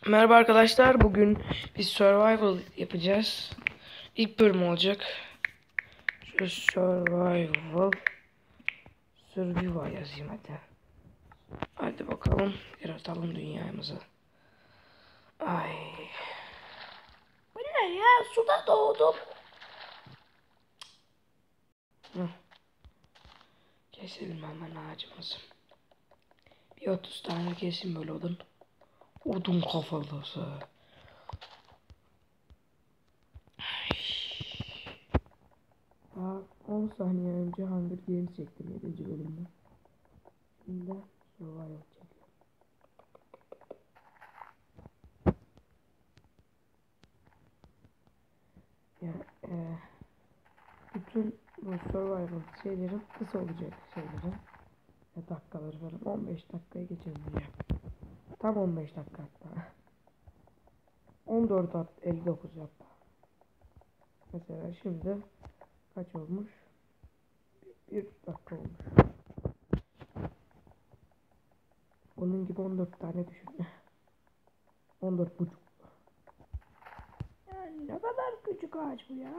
Merhaba arkadaşlar, bugün bir survival yapacağız. İlk bölüm olacak. Şöyle survival yazayım hadi. Hadi bakalım, yaratalım dünyamızı. Ay. Bu ne ya? Suda doğdum. Keselim hemen ağacımızı. Bir 30 tane kesin böyle odun. Odun kafalısı. Daha 10 saniye önce Hunger Games çektim 7. bölümde. Şimdi survival çekiyorum. Ya bütün bu survival şeylerin kısa olacak şeylerin dakikaları falan 15 dakikaya geçelim. Tam 15 dakika hatta. 14:59 hatta. Mesela şimdi kaç olmuş? 1 dakika olmuş. Onun gibi 14 tane düşün. 14,5. Yani ne kadar küçük ağaç bu ya.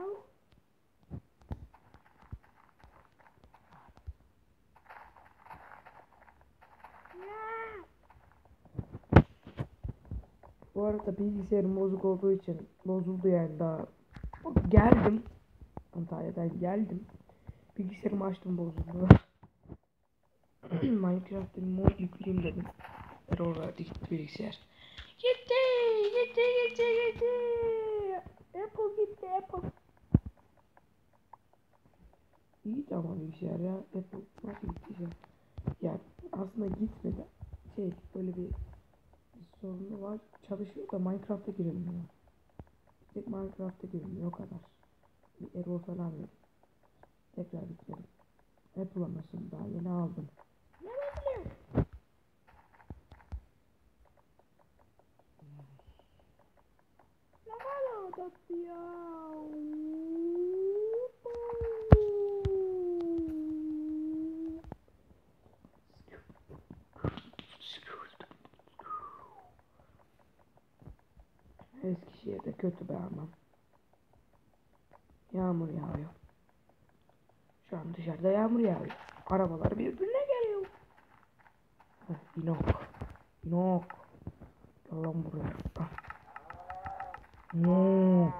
Bu arada bilgisayarım bozuk olduğu için bozuldu yani daha. Geldim. Antalya'dan geldim. Bilgisayarımı açtım bozuldu. Minecraft'ın mod yükleyeyim dedim. Error verdi gitti bilgisayar. Gitti. Apple gitti Apple. İyi tamam bilgisayar ya. Apple nasıl gitti ya? Ya aslında gitmedi. Böyle bir sorunu var. Çalışıyor da Minecraft'a girilmiyor. Tek Minecraft'a girilmiyor o kadar. Bir error falan yok. Tekrar yükledim. Apple anasını daha yeni aldım. Ne bekliyorum? Ne kadar tatlı ya. Eskişehir'de kötü be ama. Yağmur yağıyor. Şu an dışarıda yağmur yağıyor. Arabalar birbirine geliyor. İnok. İnok. Gel lan buraya. No.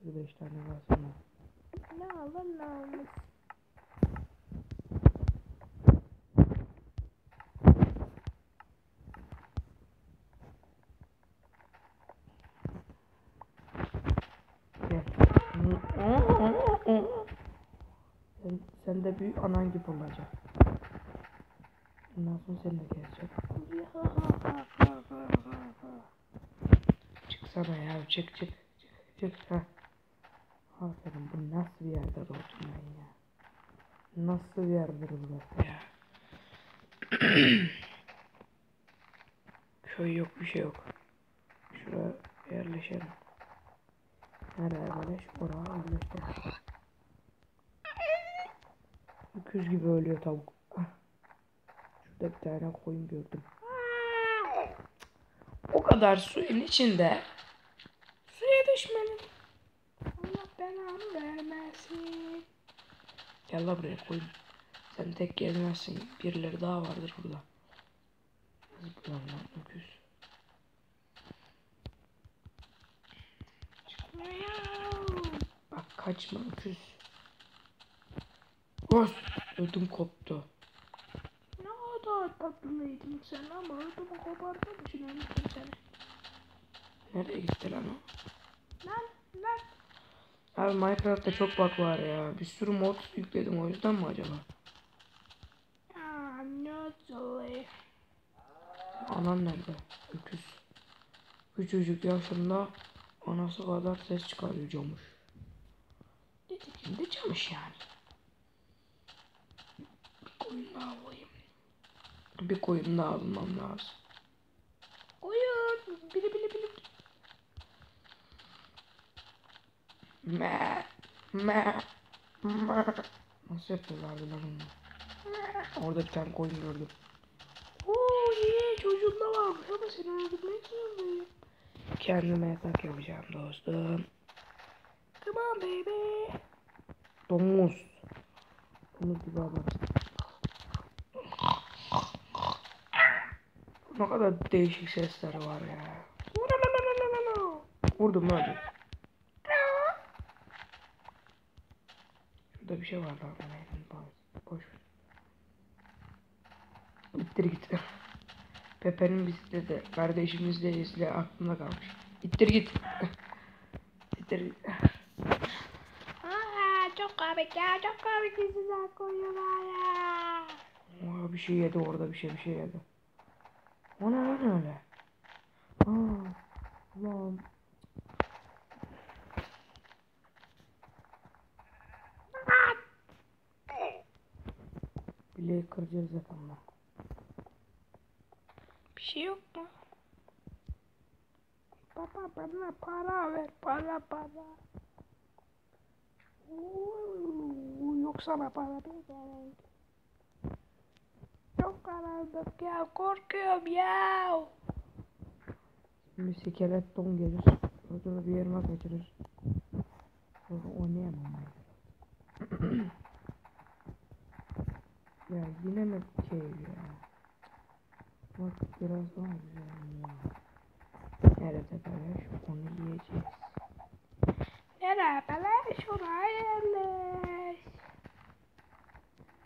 5 tane var sana. Ne alın ne alın. Sen de büyük anan gibi olacak. Ondan sonra seni de gezecek. Çıksana ya çık. Aferin bu nasıl bir yerde doğdum ben ya. Nasıl bir yerdir burası ya. Köy yok bir şey yok. Şuraya yerleşelim. Nereye yerleş? Oraya yerleşelim. Öküz gibi ölüyor tavuk. Şurada bir tane koyun gördüm. O kadar suyun içinde suya düşmedim. Allah belanı vermesin. Gel la buraya koyun. Sen tek gelmezsin. Birileri daha vardır burada. Zıplan lan öküz. Bak kaçma öküz. Of! Ödüm koptu. Ne kadar tatlıydın sen ama ödümü kopardığım için unuttum seni. Nereye gitti lan o? Lan. Abi Minecraft'ta çok bug var ya. Bir sürü mod yükledim o yüzden mi acaba? Nasıl? Anan nerede? Öküz. Küçücük yaşında anası kadar ses çıkarıyor camış. Dediğimde camış yani. Bir koyun daha alayım. Bir koyun daha almam lazım. Koyun. Bili. Me. Nasıl yapıyorlardı lan onu? Orada bir tane koyun gördüm. Oo iyi çocuğum da Ama seni öldürmek zorundayım. Kendime yatak yapacağım dostum. Come on baby. Domuz. Domuz gibi adam. Ne kadar değişik sesler var ya. Vurdum öldüm. Şurada bir şey var lan. Boş ver. İttir git. Pepe'nin bisikleti. Kardeşimizle izle aklımda kalmış. İttir git. İttir git. Çok komik ya. Çok komik diziler koyuyorlar ya. Bir şey yedi orada bir şey yedi. O ne lan öyle? Ulan. Bileği kıracağız yakında. Bir şey yok mu? Baba bana para ver. Para. Yok sana para değil. Çok karanlık ya. Korkuyorum ya. Şimdi skelet don gelir. Sonra bir yerime kaçırır. Sonra oynayamam. Ya yine mi şey ya? Bak biraz daha güzel ya. Nerede beleş? Onu yiyeceğiz. Nerede beleş? Oraya yerleş.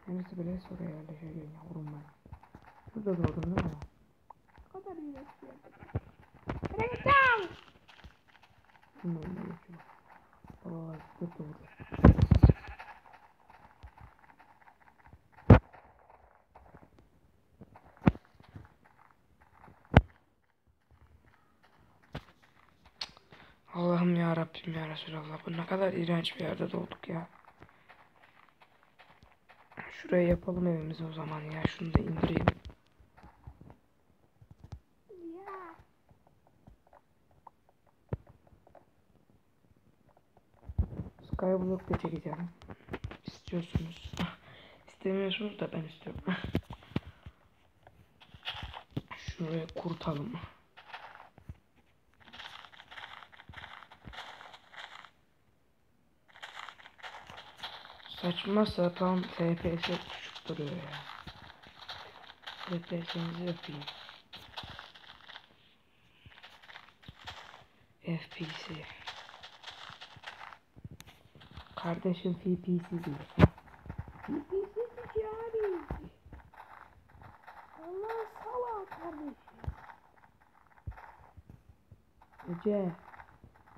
Neresi beleş oraya yerleşeceğim yavrum ben. Burada doğdum değil mi? O kadar iyi bekliyorum. Nereye gideceğim? Bunu yiyeceğim. Dur doğru. Allah'ım ya Rabbim ya Resulallah. Bu ne kadar iğrenç bir yerde doğduk ya. Şuraya yapalım evimizi o zaman ya. Şunu da indireyim. Ya. Skyblock da çekeceğim. İstiyorsunuz. İstemiyorsunuz da ben istiyorum. Şuraya kurtalım. Saçma sapan FPS düşük duruyor ya. FPS'inizi yapayım. FPC. Kardeşim FPC değil. FPC ticari. Allah salak kardeşim. Ece.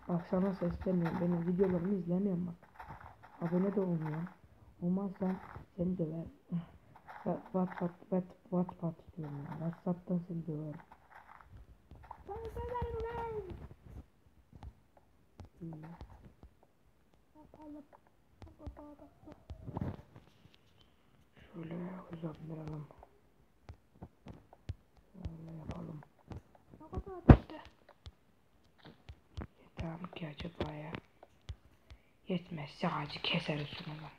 Bak sana sesleniyorum. Benim videolarımı izlemiyorum bak. Abone de olmuyor. Olmazsan seni döver. What diyorum ya. WhatsApp'tan seni döverim. Şöyle uzatmayalım. Şöyle yapalım. Ne kadar bitti? Yeter mi ki acaba ya? Yetmezse ağacı keseriz sonra.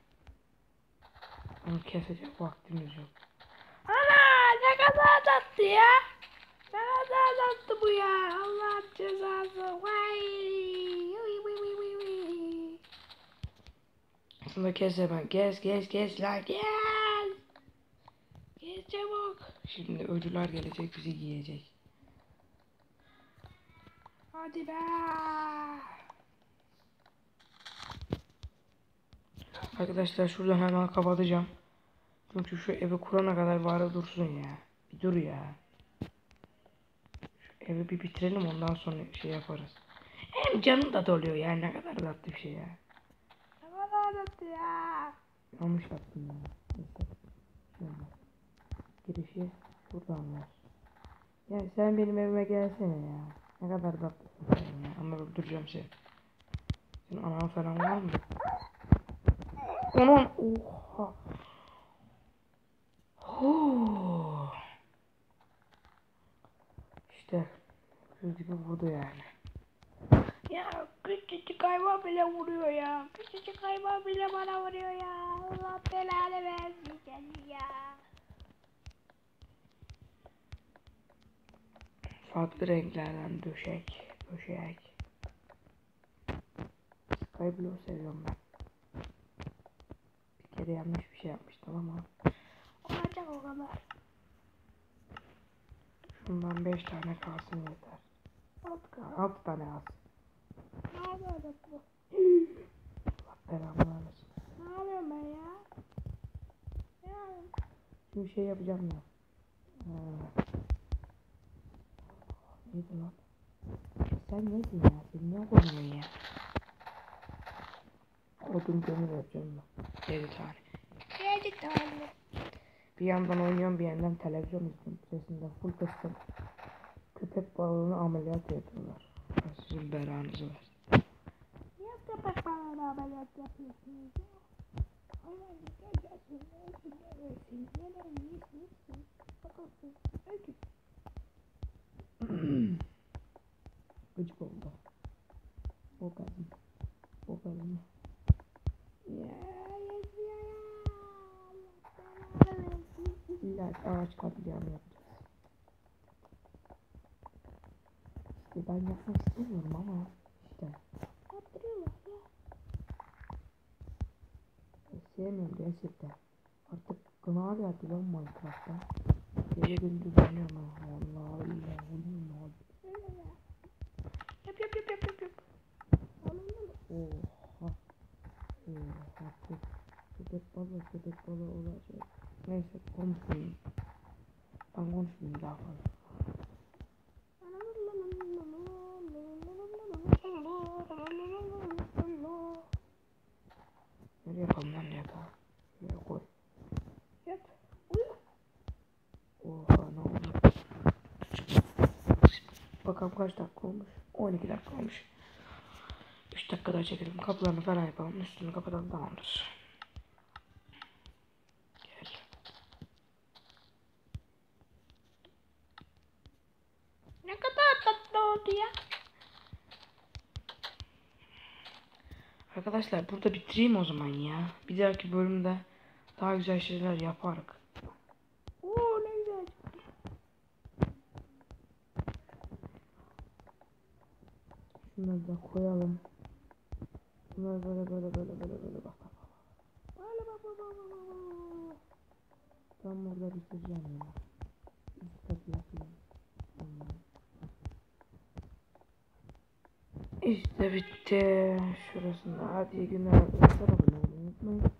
Onu kesecek vaktimiz yok. Ana ne kadar tatlı ya. Ne kadar tatlı bu ya. Allah cezası. Vay. Aslında kes hemen. Kes lan kes. Kes çabuk. Şimdi ölüler gelecek bizi yiyecek. Hadi be. Arkadaşlar şuradan hemen kapatacağım. Çünkü şu evi kurana kadar bari dursun ya. Bir dur ya. Şu evi bir bitirelim ondan sonra şey yaparız. Hem canım da doluyor ya, ne kadar tatlı bir şey ya. Ne kadar tatlı ya. Yanlış yaptım ya. Neyse. Şöyle. Girişi şuradan ver. Ya sen benim evime gelsene ya. Ne kadar tatlısın sen ya. Ama öldüreceğim seni. Senin anan falan var mı? Onun oha. İşte göz gibi vurdu yani. Ya küçücük hayvan bile vuruyor ya. Küçücük hayvan bile bana vuruyor ya. Allah belanı versin ya. Farklı renklerden döşek. Sky Blue seviyorum ben. Bir kere yanlış bir şey yapmıştım ama olacak o kadar. Şundan 5 tane kalsın yeter. 6 tane kalsın. Ne yapıyorduk bu? Allah belamı vermesin. Ne yapıyorum ben ya? Ne yapıyorum? Şimdi şey yapacağım ya. Neydi lan? Sen neydin ya? Sen niye konuyorsun ya? Odun kömür yapacağım ben. 7 tane. 7 tane. Bir yandan oynuyorum, bir yandan televizyon izliyorum. Sesinden full kıstım. Köpek balığını ameliyat ediyorlar. Sizin belanızı versin. Niye köpek balığına ameliyat yapıyorsunuz ya? Hayvan gelsin, ölsün, ölsün, yemeğini yesin, bakılsın, ölsün. Gıcık oldu. O kadın. O kadın. İlla ağaç katliamı yapacağız. İşte ben yapmak istemiyorum ama işte. Yaptırıyorlar ya. Sevmiyorum gerçekten. Artık gına geldi lan Minecraft'ta. Gece gündüz oynuyorum ha. Vallahi billahi oynuyorum abi. Yap. Anladın mı? Oha. Oha. Köpek balığı olacak. Neyse konuşmayayım. Ben konuşmayayım daha fazla. Nereye yapalım lan yatağı? Şuraya koy. Yat. Uyu. Oha ne oldu? Bakalım kaç dakika olmuş? 12 dakika olmuş. 3 dakika daha çekelim. Kapılarını falan yapalım. Üstünü kapatalım, tamamdır. Gel. Ne kadar tatlı oldu ya. Arkadaşlar burada bitireyim o zaman ya. Bir dahaki bölümde daha güzel şeyler yaparız. Oo ne güzel. Şunları da koyalım. Bunlar böyle bak. Böyle bak. Ben burada bitireceğim ya. Üst katı yapayım. İşte bitti. Şurasında. Hadi iyi günler arkadaşlar. Abone olmayı unutmayın.